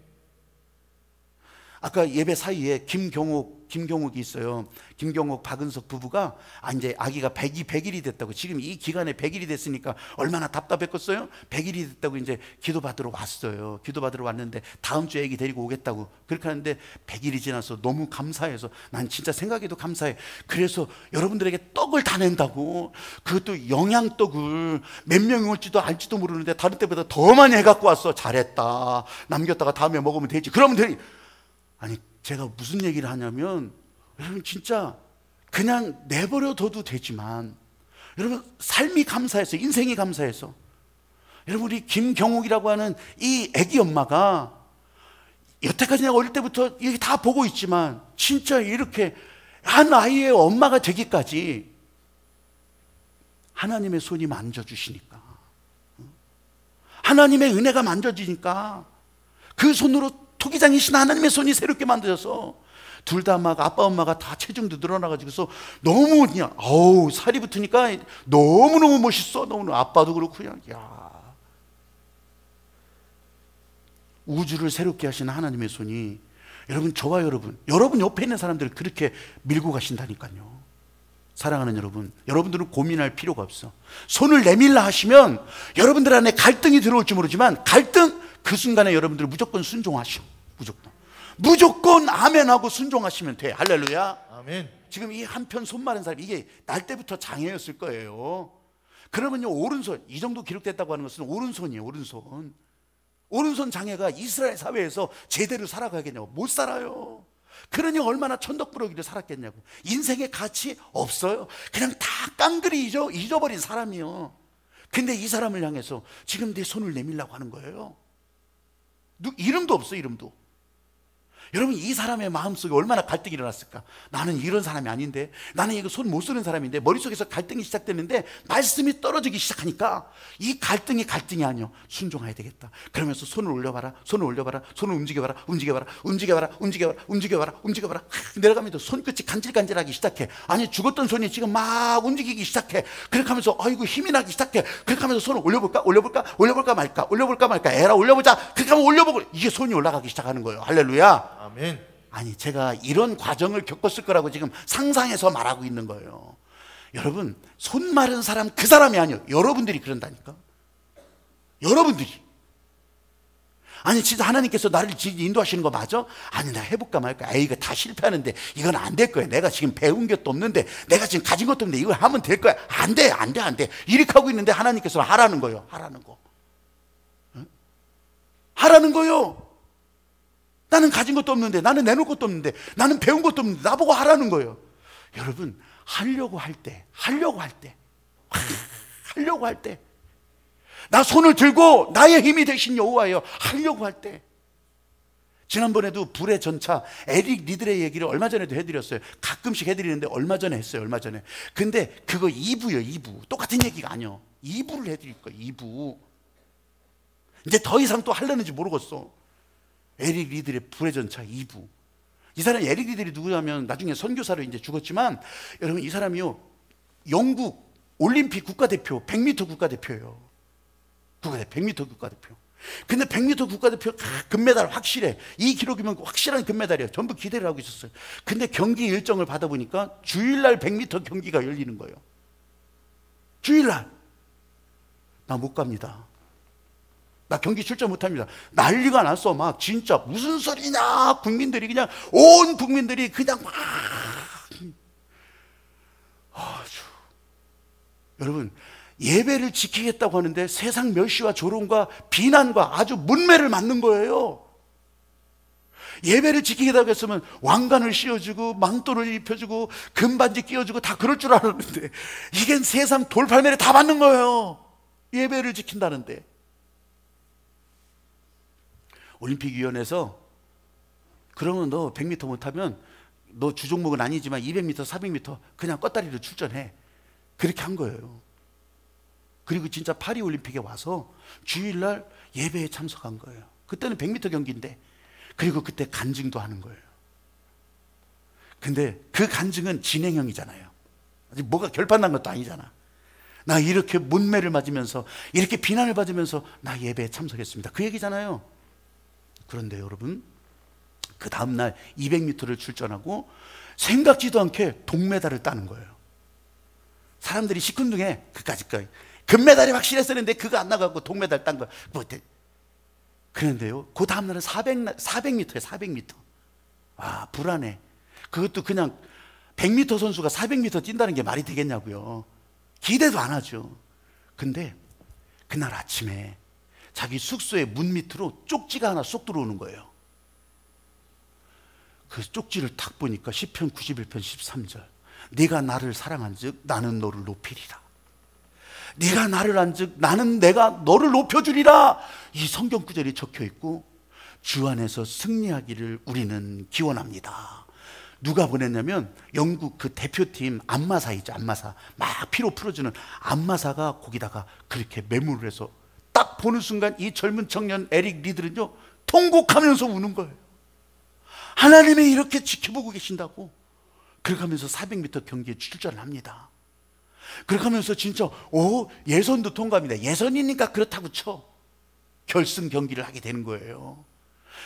아까 예배 사이에 김경옥이 있어요. 김경옥, 박은석 부부가 이제 아기가 100일이 됐다고. 지금 이 기간에 100일이 됐으니까 얼마나 답답했겠어요? 100일이 됐다고 이제 기도받으러 왔어요. 기도받으러 왔는데 다음 주에 아기 데리고 오겠다고 그렇게 하는데 100일이 지나서 너무 감사해서, 난 진짜 생각해도 감사해. 그래서 여러분들에게 떡을 다 낸다고, 그것도 영양떡을 몇 명이 올지도 알지도 모르는데 다른 때보다 더 많이 해갖고 왔어. 잘했다, 남겼다가 다음에 먹으면 되지. 그러면 되니. 아니 제가 무슨 얘기를 하냐면, 여러분 진짜 그냥 내버려둬도 되지만 여러분 삶이 감사해서, 인생이 감사해서, 여러분 우리 김경옥이라고 하는 이 아기 엄마가 여태까지 내가 어릴 때부터 이렇게 다 보고 있지만 진짜 이렇게 한 아이의 엄마가 되기까지 하나님의 손이 만져주시니까, 하나님의 은혜가 만져지니까 그 손으로 토기장이신 하나님의 손이 새롭게 만들어서 둘 다 막 아빠 엄마가 다 체중도 늘어나가지고서 너무 그냥 아우 살이 붙으니까 너무너무 멋있어. 너무 아빠도 그렇고 그냥 야, 우주를 새롭게 하시는 하나님의 손이 여러분 저와 여러분 옆에 있는 사람들을 그렇게 밀고 가신다니까요. 사랑하는 여러분, 여러분들은 고민할 필요가 없어. 손을 내밀라 하시면 여러분들 안에 갈등이 들어올지 모르지만 갈등 그 순간에 여러분들 무조건 순종하시오. 무조건 아멘하고 순종하시면 돼. 할렐루야. 아멘. 지금 이 한편 손 마른 사람, 이게 날 때부터 장애였을 거예요. 그러면요 오른손, 이 정도 기록됐다고 하는 것은 오른손이에요. 오른손 장애가 이스라엘 사회에서 제대로 살아가겠냐고. 못 살아요. 그러니 얼마나 천덕부러기를 살았겠냐고. 인생의 가치 없어요. 그냥 다 깡그리 잊어버린 사람이요. 근데 이 사람을 향해서 지금 내 손을 내밀라고 하는 거예요. 이름도 없어. 이름도. 여러분 이 사람의 마음속에 얼마나 갈등이 일어났을까. 나는 이런 사람이 아닌데, 나는 이거 손 못 쓰는 사람인데, 머릿속에서 갈등이 시작됐는데 말씀이 떨어지기 시작하니까 이 갈등이 아니요, 순종해야 되겠다. 그러면서 손을 올려봐라, 손을 올려봐라, 손을 움직여봐라, 움직여봐라. 내려가면서 손끝이 간질간질하기 시작해. 아니 죽었던 손이 지금 막 움직이기 시작해. 그렇게 하면서 아이고 힘이 나기 시작해. 그렇게 하면서 손을 올려볼까 말까. 에라 올려보자. 그렇게 하면 올려보고 이게 손이 올라가기 시작하는 거예요. 할렐루야. 아멘. 아니 제가 이런 과정을 겪었을 거라고 지금 상상해서 말하고 있는 거예요. 여러분 손 마른 사람 그 사람이 아니에요. 여러분들이 그런다니까. 여러분들이. 아니 진짜 하나님께서 나를 인도하시는 거 맞아? 아니 나 해볼까 말까. 이거 다 실패하는데 이건 안 될 거야. 내가 지금 배운 것도 없는데, 내가 지금 가진 것도 없는데 이걸 하면 될 거야. 안 돼. 이렇게 하고 있는데 하나님께서 하라는 거예요. 하라는 거. 응? 하라는 거요. 나는 가진 것도 없는데, 나는 내놓을 것도 없는데, 나는 배운 것도 없는데 나보고 하라는 거예요. 여러분 하려고 할 때 나 손을 들고 나의 힘이 되신 여호와예요. 하려고 할 때 지난번에도 불의 전차 에릭 리들의 얘기를 얼마 전에도 해드렸어요. 가끔씩 해드리는데 얼마 전에 했어요. 얼마 전에. 근데 그거 2부요. 2부. 똑같은 얘기가 아니요. 2부를 해드릴 거예요. 2부. 이제 더 이상 또 하려는지 모르겠어. 에릭 리들의 불의 전차 2부. 이 사람 에릭 리들이 누구냐면 나중에 선교사로 이제 죽었지만, 여러분 이 사람이요, 영국 올림픽 국가대표 100m 국가대표예요. 100m 국가대표. 근데 100m 국가대표 금메달 확실해. 이 기록이면 확실한 금메달이에요. 전부 기대를 하고 있었어요. 근데 경기 일정을 받아보니까 주일날 100m 경기가 열리는 거예요. 주일날. 나 못 갑니다. 나 경기 출전 못합니다. 난리가 났어. 막 진짜 무슨 소리냐. 국민들이 그냥, 온 국민들이 그냥 막. 여러분, 예배를 지키겠다고 하는데 세상 멸시와 조롱과 비난과 아주 문매를 맞는 거예요. 예배를 지키겠다고 했으면 왕관을 씌워주고 망토를 입혀주고 금반지 끼워주고 다 그럴 줄 알았는데, 이게 세상 돌팔매를 다 맞는 거예요. 예배를 지킨다는데. 올림픽위원회에서 그러면 너 100m 못하면 너 주종목은 아니지만 200m, 400m 그냥 껐다리로 출전해. 그렇게 한 거예요. 그리고 진짜 파리올림픽에 와서 주일날 예배에 참석한 거예요. 그때는 100m 경기인데. 그리고 그때 간증도 하는 거예요. 근데 그 간증은 진행형이잖아요. 아직 뭐가 결판난 것도 아니잖아. 나 이렇게 문매를 맞으면서, 이렇게 비난을 받으면서 나 예배에 참석했습니다. 그 얘기잖아요. 그런데 여러분, 그 다음날 200m를 출전하고 생각지도 않게 동메달을 따는 거예요. 사람들이 시큰둥해. 그까짓까지 금메달이 확실했었는데 그거 안 나가고 동메달 딴 거. 그런데요, 그 다음날은 400m에 400m. 아, 불안해. 그것도 그냥 100m 선수가 400m 뛴다는 게 말이 되겠냐고요. 기대도 안 하죠. 근데 그날 아침에 자기 숙소의 문 밑으로 쪽지가 하나 쏙 들어오는 거예요. 그 쪽지를 탁 보니까 시편 91편 13절. 네가 나를 사랑한즉 나는 너를 높이리라. 네가 나를 안즉 나는 내가 너를 높여주리라. 이 성경 구절이 적혀 있고, 주 안에서 승리하기를 우리는 기원합니다. 누가 보냈냐면 영국 그 대표팀 안마사 있죠. 안마사. 막 피로 풀어주는 안마사가 거기다가 그렇게 메모를 해서 딱 보는 순간 이 젊은 청년 에릭 리들은요, 통곡하면서 우는 거예요. 하나님이 이렇게 지켜보고 계신다고. 그렇게 하면서 400m 경기에 출전을 합니다. 그렇게 하면서 진짜 예선도 통과합니다. 예선이니까 그렇다고 쳐. 결승 경기를 하게 되는 거예요.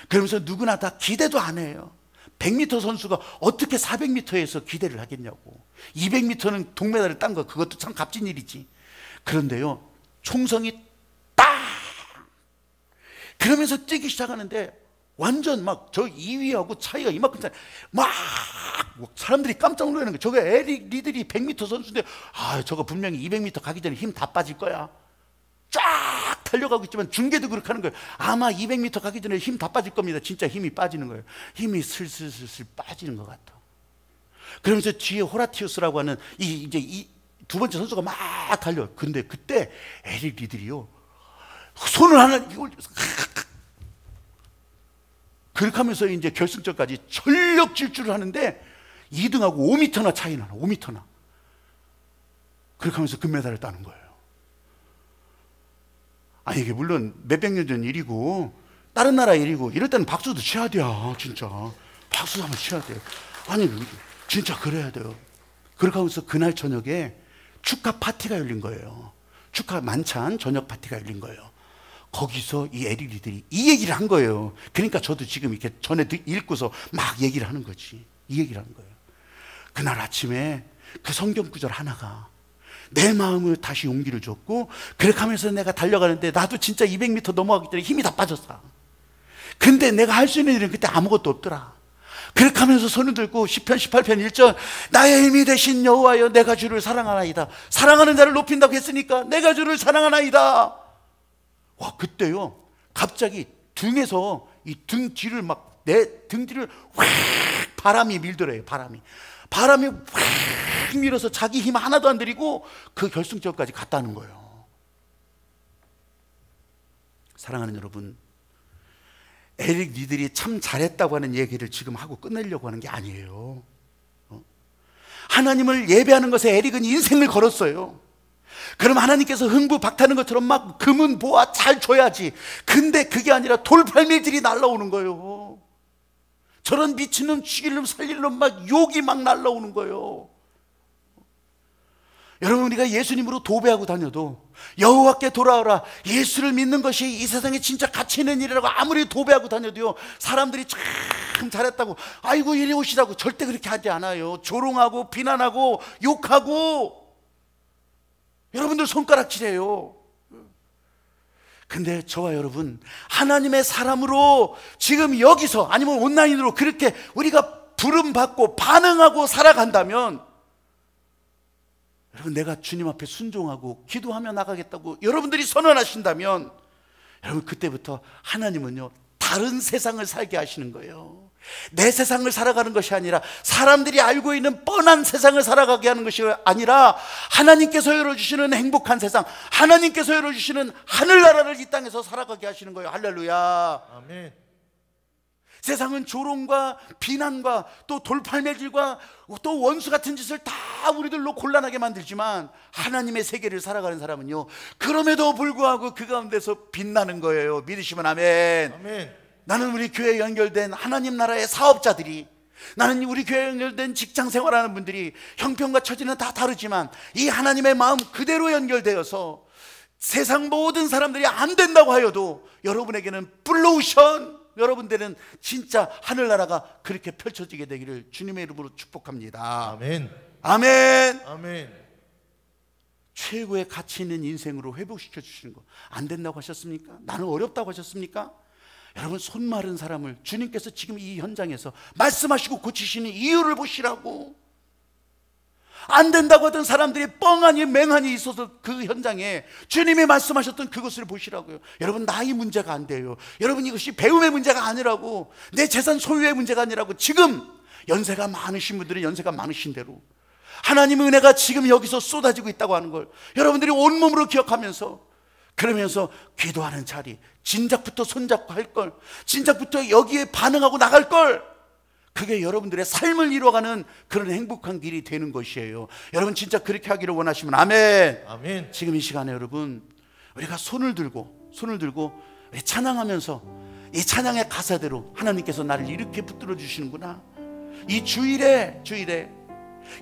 그러면서 누구나 다 기대도 안 해요. 100m 선수가 어떻게 400m에서 기대를 하겠냐고. 200m는 동메달을 딴 거, 그것도 참 값진 일이지. 그런데요, 총성이 딱 그러면서 뛰기 시작하는데 완전 막 저 2위하고 차이가 이만큼 차이, 막 사람들이 깜짝 놀라는 거예요. 저거 에릭 리들이 100m 선수인데, 아, 저거 분명히 200m 가기 전에 힘 다 빠질 거야. 쫙 달려가고 있지만 중계도 그렇게 하는 거예요. 아마 200m 가기 전에 힘 다 빠질 겁니다. 진짜 힘이 빠지는 거예요. 힘이 슬슬슬슬 빠지는 것 같아. 그러면서 뒤에 호라티우스라고 하는 이 두 번째 선수가 막 달려. 근데 그때 에릭 리들이요, 손을 하나 이걸 그렇게 하면서 이제 결승전까지 전력 질주를 하는데 2등하고 5m나 차이 나는, 5m나. 그렇게 하면서 금메달을 따는 거예요. 아니, 이게 물론 몇백 년 전 일이고 다른 나라 일이고 이럴 때는 박수도 쳐야 돼요. 진짜 박수 한번 쳐야 돼요. 아니, 진짜 그래야 돼요. 그렇게 하면서 그날 저녁에 축하 파티가 열린 거예요. 축하 만찬 저녁 파티가 열린 거예요. 거기서 이 에릭 리들이 이 얘기를 한 거예요. 그러니까 저도 지금 이렇게 전에 읽고서 막 얘기를 하는 거지. 이 얘기를 하는 거예요. 그날 아침에 그 성경 구절 하나가 내 마음을 다시 용기를 줬고, 그렇게 하면서 내가 달려가는데 나도 진짜 200m 넘어가기 전에 힘이 다 빠졌어. 근데 내가 할 수 있는 일은 그때 아무것도 없더라. 그렇게 하면서 손을 들고 시편 18편 1절, 나의 힘이 되신 여호와여 내가 주를 사랑하나이다. 사랑하는 자를 높인다고 했으니까 내가 주를 사랑하나이다. 와, 그때요 갑자기 등에서 이 등 뒤를 막 내 등 뒤를 확 바람이 밀더래요. 바람이 확 밀어서 자기 힘 하나도 안 들이고 그 결승전까지 갔다는 거예요. 사랑하는 여러분, 에릭 니들이 참 잘했다고 하는 얘기를 지금 하고 끝내려고 하는 게 아니에요. 하나님을 예배하는 것에 에릭은 인생을 걸었어요. 그럼 하나님께서 흥부박타는 것처럼 막 금은 보아 잘 줘야지. 근데 그게 아니라 돌팔매질이 날라오는 거예요. 저런 미친놈 죽일 놈 살릴 놈 막 욕이 막 날라오는 거예요. 여러분, 우리가 예수님으로 도배하고 다녀도 여호와께 돌아오라, 예수를 믿는 것이 이 세상에 진짜 가치 있는 일이라고 아무리 도배하고 다녀도요, 사람들이 참 잘했다고 아이고 이리 오시라고 절대 그렇게 하지 않아요. 조롱하고 비난하고 욕하고 여러분들 손가락질해요. 근데 저와 여러분, 하나님의 사람으로 지금 여기서 아니면 온라인으로 그렇게 우리가 부름받고 반응하고 살아간다면, 여러분, 내가 주님 앞에 순종하고 기도하며 나가겠다고 여러분들이 선언하신다면, 여러분, 그때부터 하나님은요 다른 세상을 살게 하시는 거예요. 내 세상을 살아가는 것이 아니라 사람들이 알고 있는 뻔한 세상을 살아가게 하는 것이 아니라 하나님께서 열어주시는 행복한 세상, 하나님께서 열어주시는 하늘나라를 이 땅에서 살아가게 하시는 거예요. 할렐루야. 아멘. 세상은 조롱과 비난과 또 돌팔매질과 또 원수 같은 짓을 다 우리들로 곤란하게 만들지만, 하나님의 세계를 살아가는 사람은요 그럼에도 불구하고 그 가운데서 빛나는 거예요. 믿으시면 아멘. 아멘. 나는 우리 교회에 연결된 하나님 나라의 사업자들이, 나는 우리 교회에 연결된 직장 생활하는 분들이 형편과 처지는 다 다르지만 이 하나님의 마음 그대로 연결되어서 세상 모든 사람들이 안 된다고 하여도 여러분에게는 블루오션, 여러분들은 진짜 하늘나라가 그렇게 펼쳐지게 되기를 주님의 이름으로 축복합니다. 아멘. 아멘. 아멘. 최고의 가치 있는 인생으로 회복시켜 주시는 거 안 된다고 하셨습니까? 나는 어렵다고 하셨습니까? 여러분, 손 마른 사람을 주님께서 지금 이 현장에서 말씀하시고 고치시는 이유를 보시라고. 안 된다고 하던 사람들이 뻥하니 맹하니 있어서 그 현장에 주님이 말씀하셨던 그것을 보시라고요. 여러분, 나이 문제가 안 돼요. 여러분, 이것이 배움의 문제가 아니라고, 내 재산 소유의 문제가 아니라고. 지금 연세가 많으신 분들은 연세가 많으신 대로 하나님의 은혜가 지금 여기서 쏟아지고 있다고 하는 걸 여러분들이 온몸으로 기억하면서, 그러면서 기도하는 자리, 진작부터 손잡고 할 걸, 진작부터 여기에 반응하고 나갈 걸, 그게 여러분들의 삶을 이루어가는 그런 행복한 길이 되는 것이에요. 여러분, 진짜 그렇게 하기를 원하시면 아멘. 아멘. 지금 이 시간에 여러분, 우리가 손을 들고 우리 찬양하면서 이 찬양의 가사대로 하나님께서 나를 이렇게 붙들어 주시는구나, 이 주일에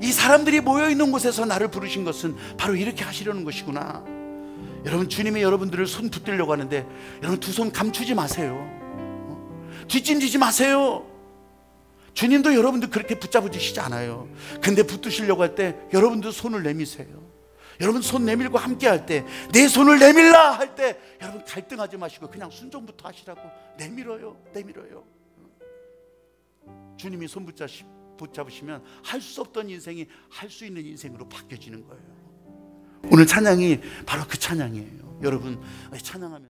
이 사람들이 모여있는 곳에서 나를 부르신 것은 바로 이렇게 하시려는 것이구나. 여러분, 주님이 여러분들을 손 붙들려고 하는데 여러분, 두 손 감추지 마세요. 뒷짐지지 마세요. 주님도 여러분들 그렇게 붙잡으시지 않아요. 근데 붙드시려고 할 때 여러분도 손을 내미세요. 여러분, 손 내밀고 함께 할 때, 내 손을 내밀라 할 때 여러분 갈등하지 마시고 그냥 순종부터 하시라고. 내밀어요. 주님이 손 붙잡으시면 할 수 없던 인생이 할 수 있는 인생으로 바뀌어지는 거예요. 오늘 찬양이 바로 그 찬양이에요. 여러분, 찬양하면